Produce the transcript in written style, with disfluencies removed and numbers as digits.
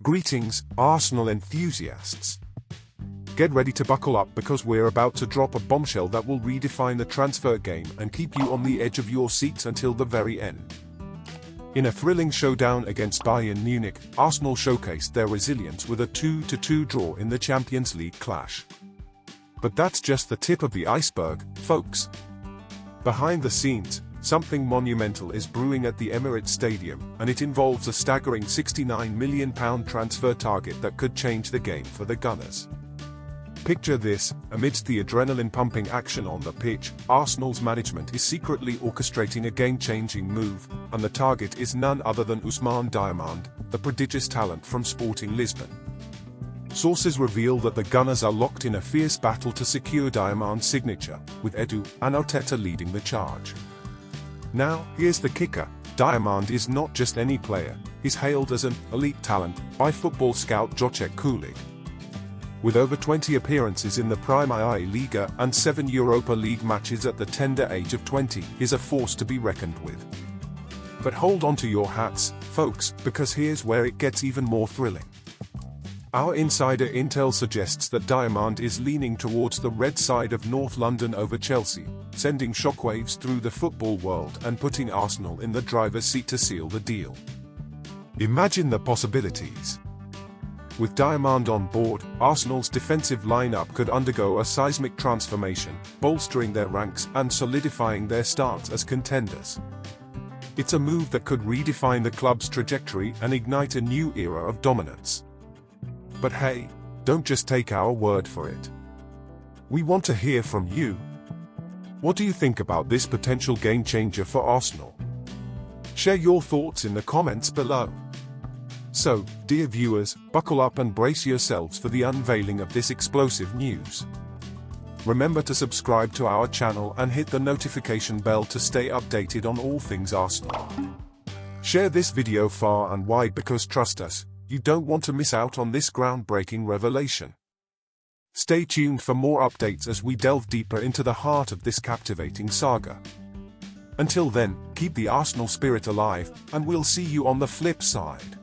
Greetings, Arsenal enthusiasts. Get ready to buckle up because we're about to drop a bombshell that will redefine the transfer game and keep you on the edge of your seats until the very end. In a thrilling showdown against Bayern Munich, Arsenal showcased their resilience with a 2-2 draw in the Champions League clash. But that's just the tip of the iceberg, folks. Behind the scenes, something monumental is brewing at the Emirates Stadium, and it involves a staggering £69 million transfer target that could change the game for the Gunners. Picture this: amidst the adrenaline-pumping action on the pitch, Arsenal's management is secretly orchestrating a game-changing move, and the target is none other than Ousmane Diamand, the prodigious talent from Sporting Lisbon. Sources reveal that the Gunners are locked in a fierce battle to secure Diamand's signature, with Edu and Arteta leading the charge. Now, here's the kicker: Diamand is not just any player, he's hailed as an elite talent by football scout Jocek Kulig. With over 20 appearances in the Premier Liga and 7 Europa League matches at the tender age of 20, he's a force to be reckoned with. But hold on to your hats, folks, because here's where it gets even more thrilling. Our insider intel suggests that Diamand is leaning towards the red side of North London over Chelsea, sending shockwaves through the football world and putting Arsenal in the driver's seat to seal the deal. Imagine the possibilities. With Diamand on board, Arsenal's defensive lineup could undergo a seismic transformation, bolstering their ranks and solidifying their stance as contenders. It's a move that could redefine the club's trajectory and ignite a new era of dominance. But hey, don't just take our word for it. We want to hear from you. What do you think about this potential game changer for Arsenal? Share your thoughts in the comments below. So, dear viewers, buckle up and brace yourselves for the unveiling of this explosive news. Remember to subscribe to our channel and hit the notification bell to stay updated on all things Arsenal. Share this video far and wide because trust us, you don't want to miss out on this groundbreaking revelation. Stay tuned for more updates as we delve deeper into the heart of this captivating saga. Until then, keep the Arsenal spirit alive, and we'll see you on the flip side.